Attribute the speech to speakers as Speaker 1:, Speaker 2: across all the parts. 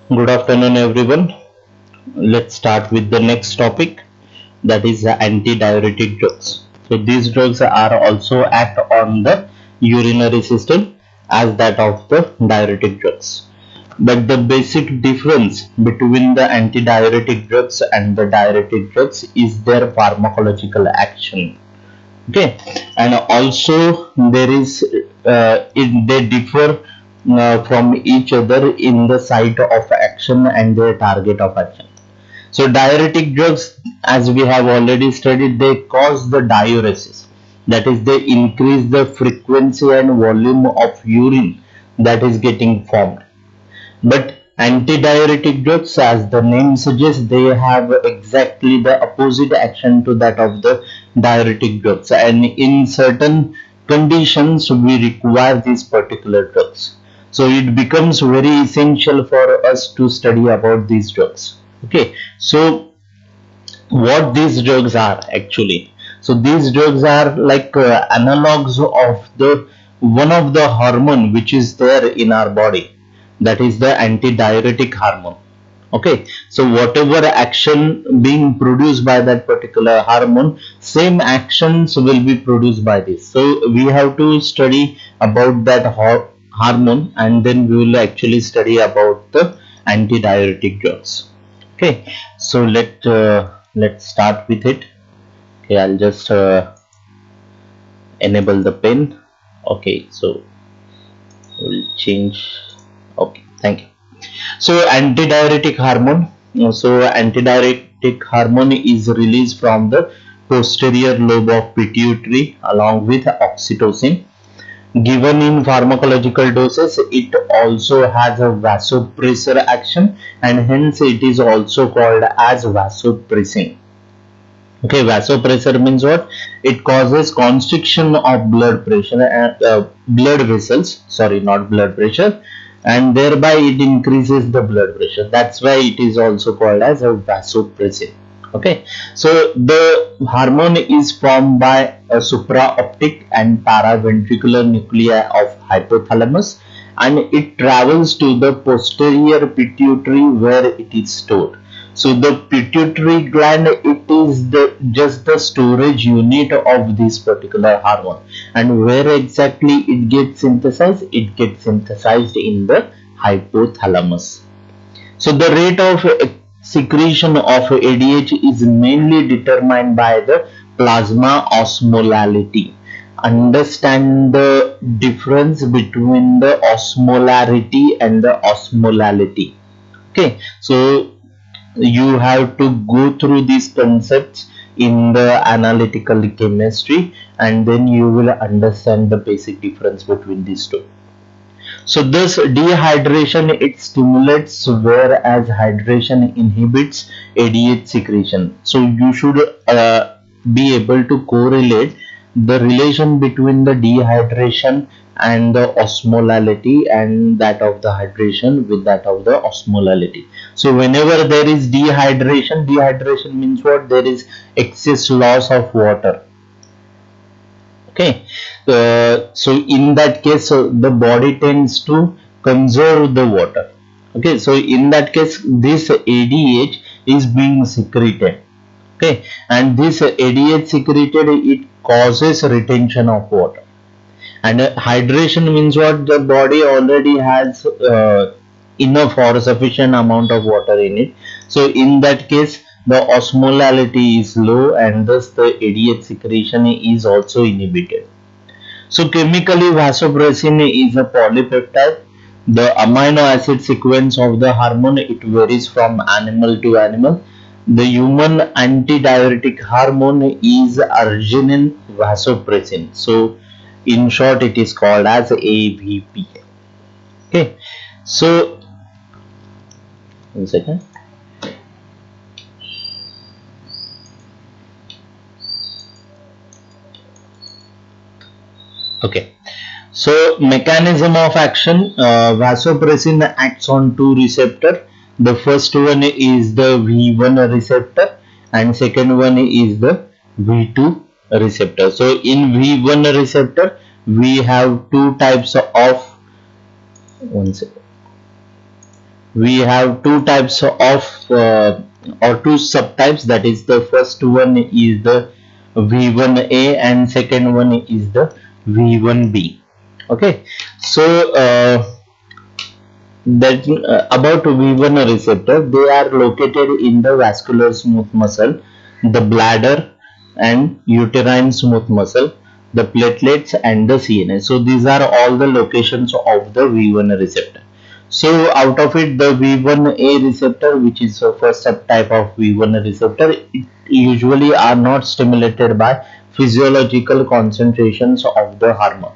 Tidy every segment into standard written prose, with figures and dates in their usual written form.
Speaker 1: Good afternoon, everyone. Let's start with the next topic, that is the antidiuretic drugs. So these drugs are also act on the urinary system as that of the diuretic drugs. But the basic difference between the antidiuretic drugs and the diuretic drugs is their pharmacological action. Okay, and also there is they differ from each other in the site of action and their target of action. So diuretic drugs, as we have already studied, they cause the diuresis, that is they increase the frequency and volume of urine that is getting formed. But antidiuretic drugs, as the name suggests, they have exactly the opposite action to that of the diuretic drugs, and in certain conditions we require these particular drugs. So it becomes very essential for us to study about these drugs. Okay, so what these drugs are actually? So these drugs are like analogs of the one of the hormone which is there in our body, that is the antidiuretic hormone. Okay, so whatever action being produced by that particular hormone, same actions will be produced by this. So we have to study about that hormone, and then we will actually study about the antidiuretic drugs. Okay, so let's start with it. Okay, I'll just enable the pen. Okay, so we'll change. Okay, thank you. So antidiuretic hormone. So antidiuretic hormone is released from the posterior lobe of pituitary along with oxytocin. Given in pharmacological doses, it also has a vasopressor action, and hence it is also called as vasopressin. Okay, vasopressor means what? It causes constriction of blood pressure and blood vessels. Sorry, not blood pressure, and thereby it increases the blood pressure. That's why it is also called as a vasopressin. Okay, so the hormone is formed by a supraoptic and paraventricular nuclei of hypothalamus, and it travels to the posterior pituitary where it is stored. So the pituitary gland, it is just the storage unit of this particular hormone, and where exactly it gets synthesized? It gets synthesized in the hypothalamus. So the rate of secretion of ADH is mainly determined by the plasma osmolality. Understand the difference between the osmolarity and the osmolality. Okay, so you have to go through these concepts in the analytical chemistry, and then you will understand the basic difference between these two. So this dehydration, it stimulates, whereas hydration inhibits ADH secretion. So you should be able to correlate the relation between the dehydration and the osmolality, and that of the hydration with that of the osmolality. So whenever there is dehydration, dehydration means what? There is excess loss of water. Okay, so in that case, the body tends to conserve the water. Okay, so in that case, this ADH is being secreted. Okay, and this ADH secreted, it causes retention of water. And hydration means what? The body already has enough or sufficient amount of water in it. So in that case, the osmolality is low, and thus the ADH secretion is also inhibited. So chemically, vasopressin is a polypeptide. The amino acid sequence of the hormone, it varies from animal to animal. The human antidiuretic hormone is arginine vasopressin. So in short, it is called as AVP. Okay. So 1 second. Okay. So mechanism of action, vasopressin acts on two receptors. The first one is the V1 receptor, and second one is the V2 receptor. So in V1 receptor, we have two types of, one second. we have two types of or two subtypes. That is, the first one is the V1A and second one is the V1B. Okay, so that about V1 receptor, they are located in the vascular smooth muscle, the bladder and uterine smooth muscle, the platelets and the CNS. So these are all the locations of the V1 receptor. So out of it, the V1A receptor, which is the first subtype of V1 receptor, it usually are not stimulated by physiological concentrations of the hormone.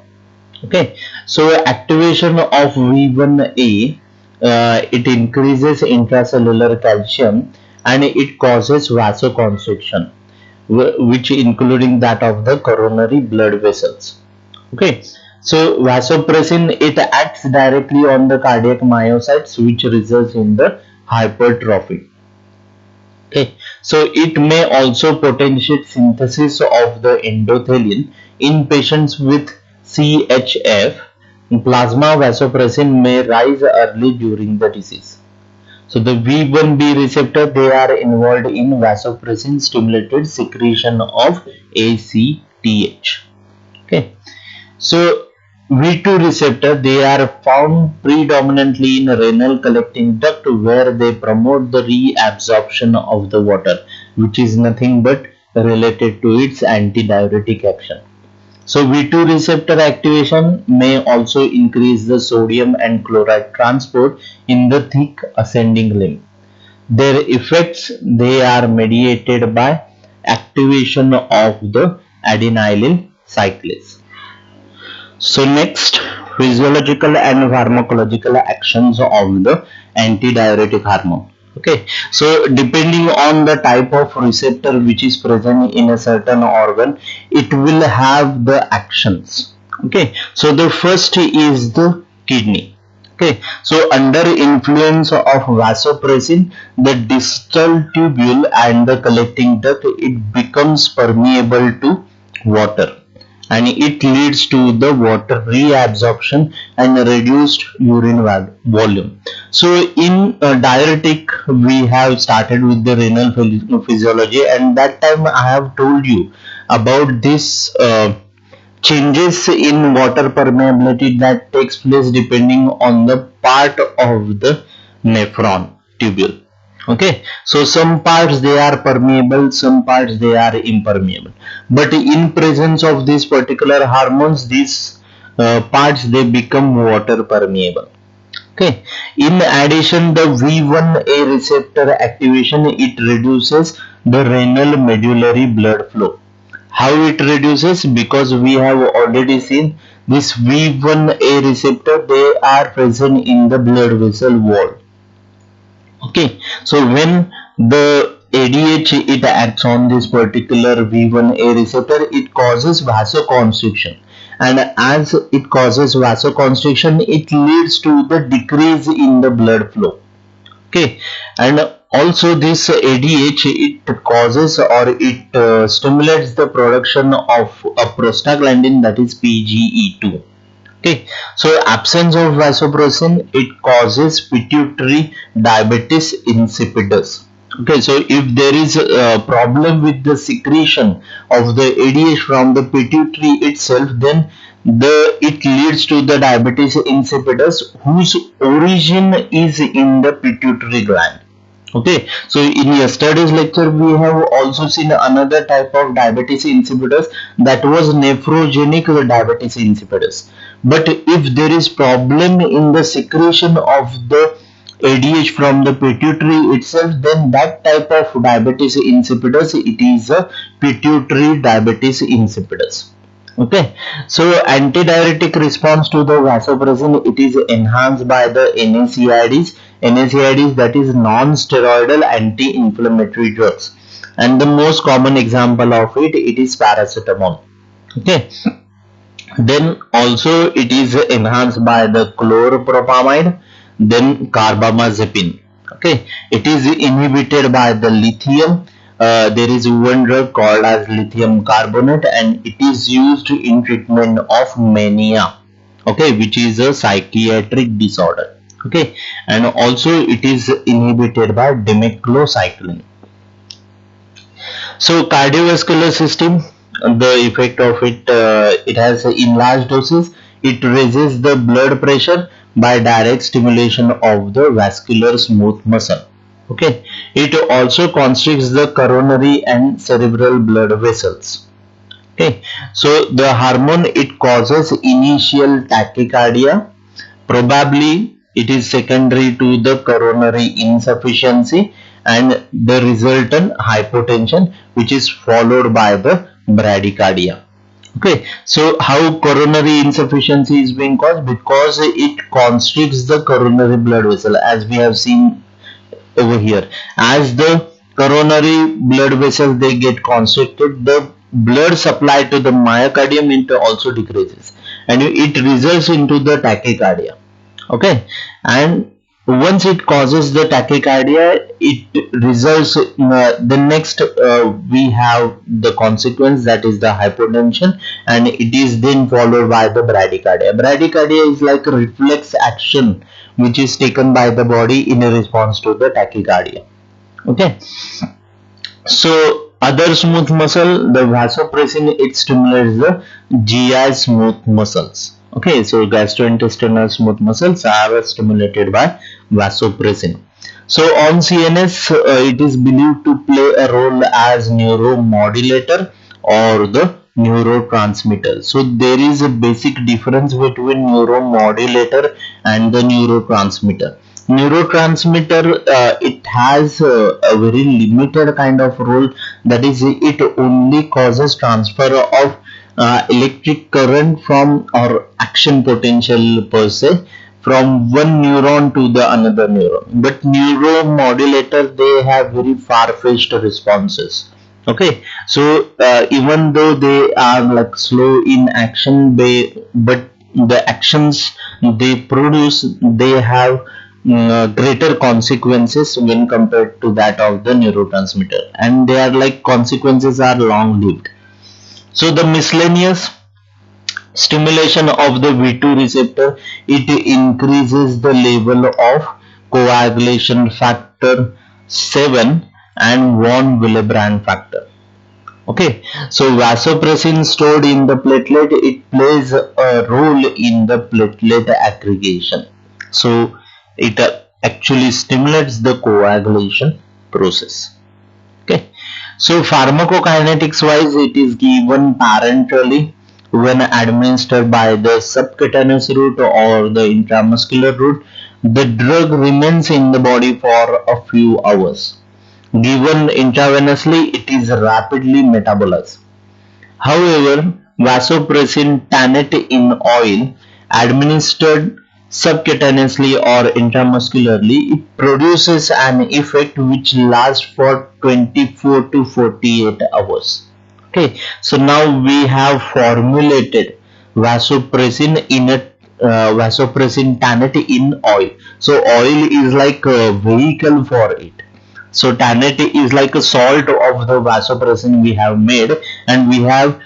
Speaker 1: Okay, so activation of V1A, it increases intracellular calcium and it causes vasoconstriction, which including that of the coronary blood vessels. Okay, so vasopressin, it acts directly on the cardiac myocytes, which results in the hypertrophy. Okay, so it may also potentiate synthesis of the endothelin in patients with CHF. Plasma vasopressin may rise early during the disease. So the V1B receptor, they are involved in vasopressin stimulated secretion of ACTH. Okay, so V2 receptor, they are found predominantly in renal collecting duct, where they promote the reabsorption of the water, which is nothing but related to its antidiuretic action. So V2 receptor activation may also increase the sodium and chloride transport in the thick ascending limb. Their effects, they are mediated by activation of the adenylyl cyclase. So next, physiological and pharmacological actions of the antidiuretic hormone. Okay, so depending on the type of receptor which is present in a certain organ, it will have the actions. Okay, so the first is the kidney. Okay, so under influence of vasopressin, the distal tubule and the collecting duct, it becomes permeable to water, and it leads to the water reabsorption and reduced urine volume. So in diuretic, we have started with the renal physiology, and that time I have told you about this changes in water permeability that takes place depending on the part of the nephron tubule. Okay, so some parts they are permeable, some parts they are impermeable, but in presence of these particular hormones, these parts they become water permeable. Okay, in addition, the V1A receptor activation, it reduces the renal medullary blood flow. How it reduces? Because we have already seen this V1A receptor, they are present in the blood vessel wall. Okay, so when the ADH it acts on this particular V1A receptor, it causes vasoconstriction, and as it causes vasoconstriction, it leads to the decrease in the blood flow. Okay, and also this ADH, it causes or it stimulates the production of a prostaglandin, that is PGE2. Okay, so absence of vasopressin, it causes pituitary diabetes insipidus. Okay, so if there is a problem with the secretion of the ADH from the pituitary itself, then it leads to the diabetes insipidus, whose origin is in the pituitary gland. Okay, so in yesterday's lecture we have also seen another type of diabetes insipidus, that was nephrogenic diabetes insipidus. But if there is problem in the secretion of the ADH from the pituitary itself, then that type of diabetes insipidus, it is a pituitary diabetes insipidus. Okay, so antidiuretic response to the vasopressin, it is enhanced by the NSAIDs. NSAIDs, that is non-steroidal anti-inflammatory drugs, and the most common example of it is paracetamol. Okay, then also it is enhanced by the chloropropamide, then carbamazepine. Okay, it is inhibited by the lithium. There is one drug called as lithium carbonate, and it is used in treatment of mania. Okay, which is a psychiatric disorder. Okay, and also it is inhibited by demeclocycline. So cardiovascular system, the effect of it, it has in large doses, it raises the blood pressure by direct stimulation of the vascular smooth muscle. Okay, it also constricts the coronary and cerebral blood vessels. Okay, so the hormone, it causes initial tachycardia. Probably it is secondary to the coronary insufficiency and the resultant hypotension, which is followed by the bradycardia. Okay, so how coronary insufficiency is being caused? Because it constricts the coronary blood vessel, as we have seen over here. As the coronary blood vessels they get constricted, the blood supply to the myocardium it also decreases, and it results into the tachycardia. Okay, and once it causes the tachycardia, it results in, the next we have the consequence, that is the hypotension, and it is then followed by the bradycardia. Bradycardia is like a reflex action which is taken by the body in a response to the tachycardia. Okay, so other smooth muscle, the vasopressin, it stimulates the GI smooth muscles. Okay, so gastrointestinal smooth muscles are stimulated by vasopressin. So on CNS, it is believed to play a role as neuromodulator or the neurotransmitter. So there is a basic difference between neuromodulator and the neurotransmitter. Neurotransmitter, it has a very limited kind of role, that is it only causes transfer of electric current from or action potential per se from one neuron to the another neuron, but neuromodulator they have very far-fetched responses. Okay, so even though they are like slow in action, but the actions they produce, they have greater consequences when compared to that of the neurotransmitter, and they are like consequences are long lived. So the miscellaneous stimulation of the V2 receptor, it increases the level of coagulation factor 7 and von Willebrand factor. Okay, so vasopressin stored in the platelet, it plays a role in the platelet aggregation. So it actually stimulates the coagulation process. Okay, so pharmacokinetics wise, it is given parenterally when administered by the subcutaneous route or the intramuscular route. The drug remains in the body for a few hours. Given intravenously, it is rapidly metabolized. However, vasopressin tannate in oil administered subcutaneously or intramuscularly, it produces an effect which lasts for 24 to 48 hours. Okay, so now we have formulated vasopressin in a vasopressin tannate in oil. So oil is like a vehicle for it. So tannate is like a salt of the vasopressin we have made, and we have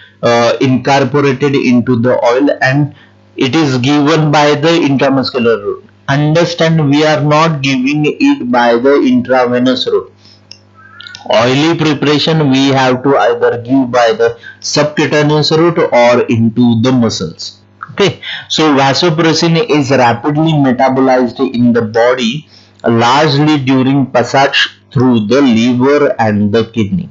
Speaker 1: incorporated into the oil, and it is given by the intramuscular route. Understand, we are not giving it by the intravenous route. Oily preparation we have to either give by the subcutaneous route or into the muscles. Okay, so vasopressin is rapidly metabolized in the body, largely during passage through the liver and the kidney.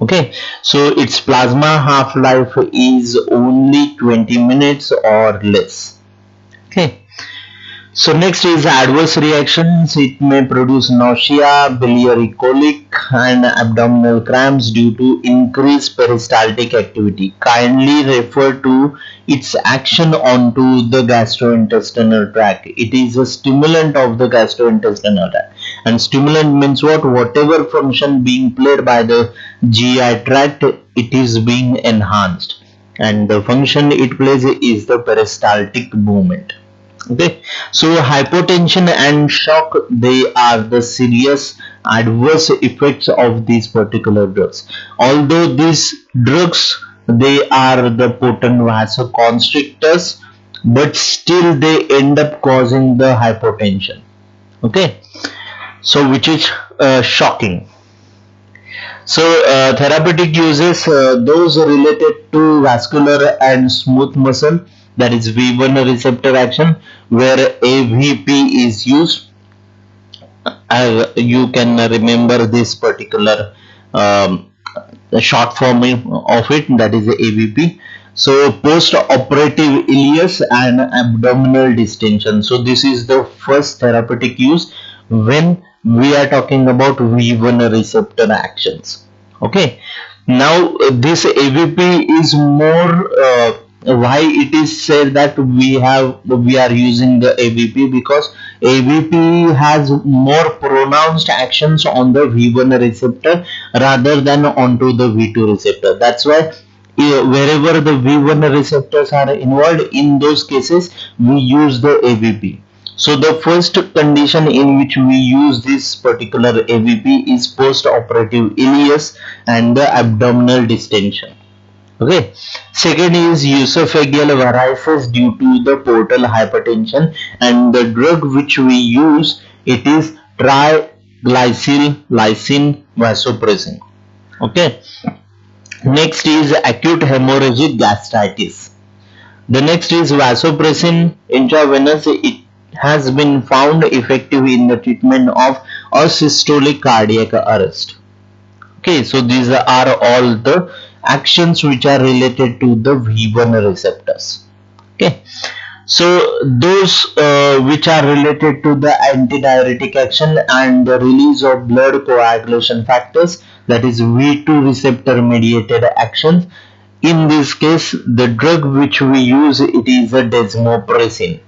Speaker 1: Okay, so its plasma half-life is only 20 minutes or less. Okay, so next is adverse reactions. It may produce nausea, biliary colic, and abdominal cramps due to increased peristaltic activity. Kindly refer to its action onto the gastrointestinal tract. It is a stimulant of the gastrointestinal tract. And stimulant means what? Whatever function being played by the GI tract, it is being enhanced. And the function it plays is the peristaltic movement. Okay, so hypotension and shock, they are the serious adverse effects of these particular drugs. Although these drugs, they are the potent vasoconstrictors, but still they end up causing the hypotension. Okay, so which is shocking. So therapeutic uses, those related to vascular and smooth muscle, that is V1 receptor action, where AVP is used. You can remember this particular the short form of it, that is the AVP. So post-operative ileus and abdominal distension. So this is the first therapeutic use when we are talking about V1 receptor actions. Okay. Now this AVP is more why it is said that we are using the AVP, because AVP has more pronounced actions on the V1 receptor rather than onto the V2 receptor. That's why wherever the V1 receptors are involved, in those cases we use the AVP. So the first condition in which we use this particular AVP is post-operative ileus and the abdominal distension. Okay. Second is esophageal varices due to the portal hypertension, and the drug which we use, it is triglycyl lysine vasopressin. Okay. Next is acute hemorrhagic gastritis. The next is vasopressin intravenous. It has been found effective in the treatment of asystolic cardiac arrest. Okay, so these are all the actions which are related to the V1 receptors. Okay, so those which are related to the antidiuretic action and the release of blood coagulation factors, that is V2 receptor mediated actions. In this case, the drug which we use, it is a desmopressin.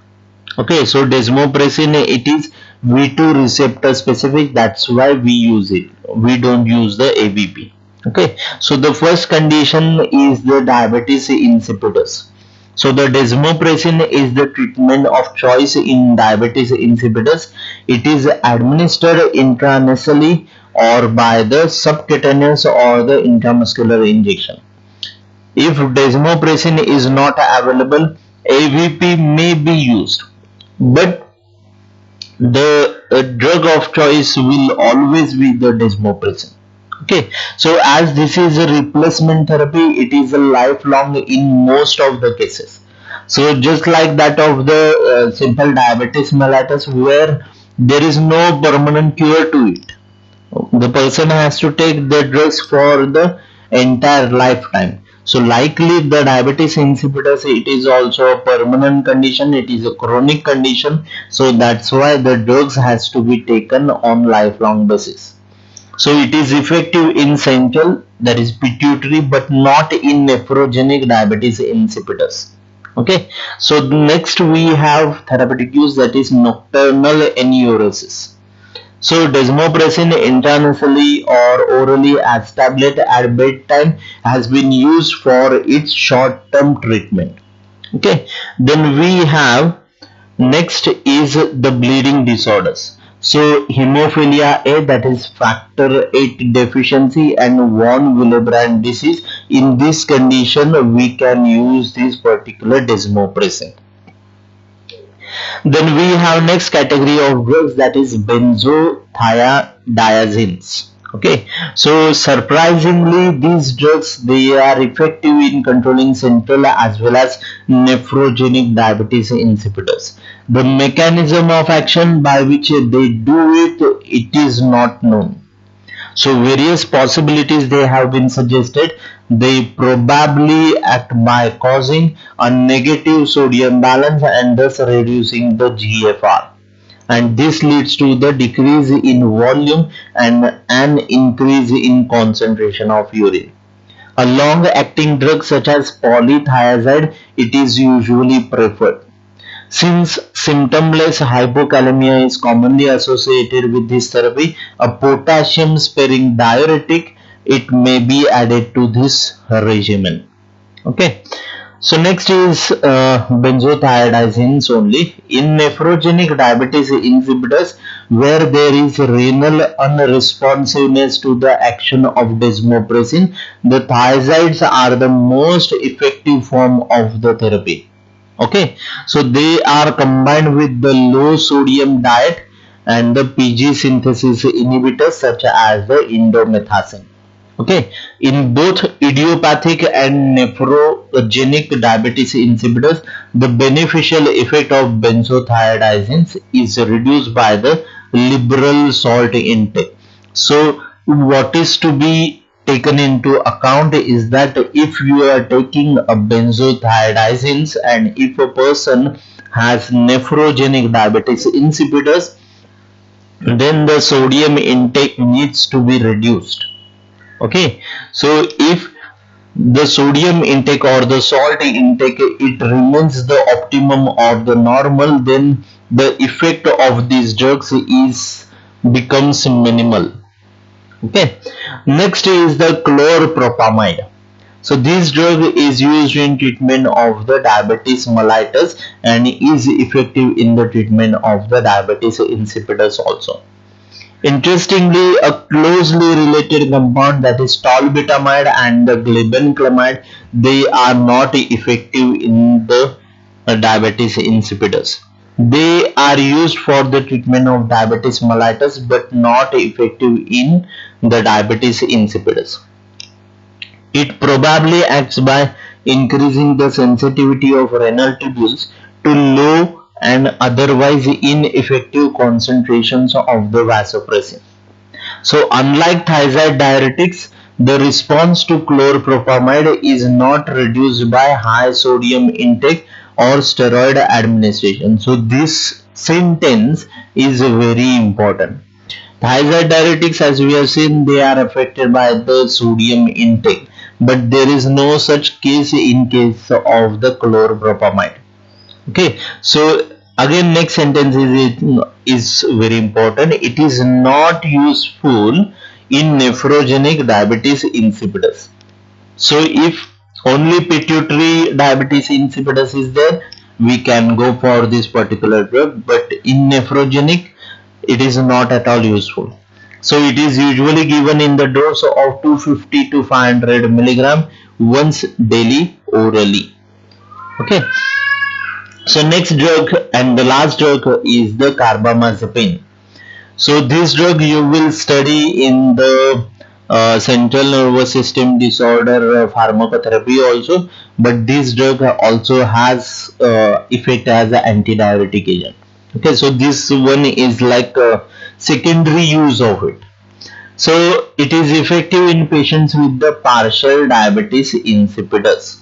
Speaker 1: Okay, so desmopressin, it is V2 receptor specific, that's why we use it. We don't use the AVP. Okay, so the first condition is the diabetes insipidus. So the desmopressin is the treatment of choice in diabetes insipidus. It is administered intranasally or by the subcutaneous or the intramuscular injection. If desmopressin is not available, AVP may be used, but the drug of choice will always be the desmopressin. Okay, so as this is a replacement therapy, it is a lifelong in most of the cases. So just like that of the simple diabetes mellitus, where there is no permanent cure to it, the person has to take the drugs for the entire lifetime. So likely the diabetes insipidus, it is also a permanent condition, it is a chronic condition, so that's why the drugs has to be taken on lifelong basis. So it is effective in central, that is pituitary, but not in nephrogenic diabetes insipidus. Okay, so next we have therapeutic use, that is nocturnal enuresis. So desmopressin intranasally or orally as tablet at bedtime has been used for its short-term treatment. Okay, then we have next is the bleeding disorders. So hemophilia A, that is factor 8 deficiency, and von Willebrand disease. In this condition we can use this particular desmopressin. Then we have next category of drugs, that is benzothiazines. Okay, so surprisingly these drugs, they are effective in controlling central as well as nephrogenic diabetes insipidus. The mechanism of action by which they do it, it is not known. So various possibilities they have been suggested. They probably act by causing a negative sodium balance and thus reducing the GFR. And this leads to the decrease in volume and an increase in concentration of urine. A long-acting drug such as polythiazide, it is usually preferred. Since symptomless hypokalemia is commonly associated with this therapy, a potassium sparing diuretic, it may be added to this regimen. Okay. So next is benzothiazines only. In nephrogenic diabetes insipidus, where there is renal unresponsiveness to the action of desmopressin, the thiazides are the most effective form of the therapy. Okay, so they are combined with the low sodium diet and the PG synthesis inhibitors such as the indomethacin. Okay, in both idiopathic and nephrogenic diabetes insipidus, the beneficial effect of benzothiazidines is reduced by the liberal salt intake. So, what is to be taken into account is that if you are taking a benzothiazidines and if a person has nephrogenic diabetes insipidus, then the sodium intake needs to be reduced. Okay, so if the sodium intake or the salt intake it remains the optimum or the normal, then the effect of these drugs is becomes minimal. Okay, next is the chlorpropamide. So this drug is used in treatment of the diabetes mellitus and is effective in the treatment of the diabetes insipidus also. Interestingly, a closely related compound, that is tolbutamide and the glibenclamide, they are not effective in the diabetes insipidus. They are used for the treatment of diabetes mellitus but not effective in the diabetes insipidus. It probably acts by increasing the sensitivity of renal tubules to low and otherwise ineffective concentrations of the vasopressin. So unlike thiazide diuretics, the response to chlorpropamide is not reduced by high sodium intake or steroid administration. So this sentence is very important. Thiazide diuretics, as we have seen, they are affected by the sodium intake, but there is no such case in case of the chlorpropamide. Okay, so again next sentence is very important. It is not useful in nephrogenic diabetes insipidus. So if only pituitary diabetes insipidus is there, we can go for this particular drug, but in nephrogenic it is not at all useful. So it is usually given in the dose of 250 to 500 milligram once daily orally. Okay, so next drug and the last drug is the carbamazepine. So this drug you will study in the central nervous system disorder pharmacotherapy also, but this drug also has effect as an antidiuretic agent. Okay, so this one is like a secondary use of it. So it is effective in patients with the partial diabetes insipidus.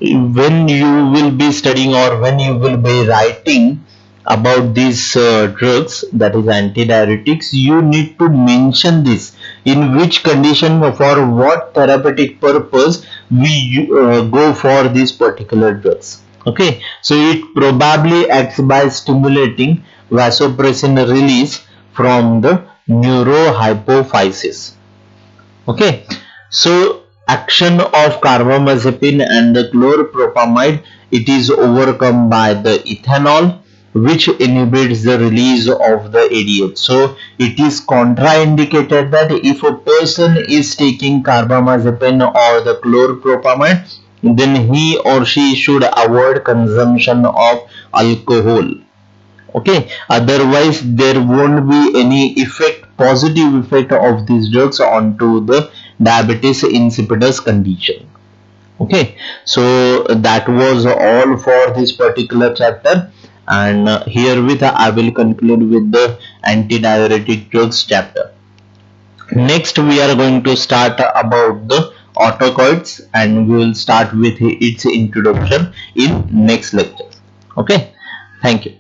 Speaker 1: When you will be studying or when you will be writing about these drugs, that is antidiuretics, you need to mention this, in which condition for what therapeutic purpose we go for these particular drugs. Okay, so it probably acts by stimulating vasopressin release from the neurohypophysis. Okay, so action of carbamazepine and the chlorpropamide, it is overcome by the ethanol, which inhibits the release of the ADH. So it is contraindicated that if a person is taking carbamazepine or the chlorpropamide, then he or she should avoid consumption of alcohol. Okay, otherwise there won't be any effect, positive effect of these drugs onto the diabetes insipidus condition. Okay, so that was all for this particular chapter, and herewith I will conclude with the antidiuretic drugs chapter. Next we are going to start about the autocoids, and we will start with its introduction in next lecture. Okay, thank you.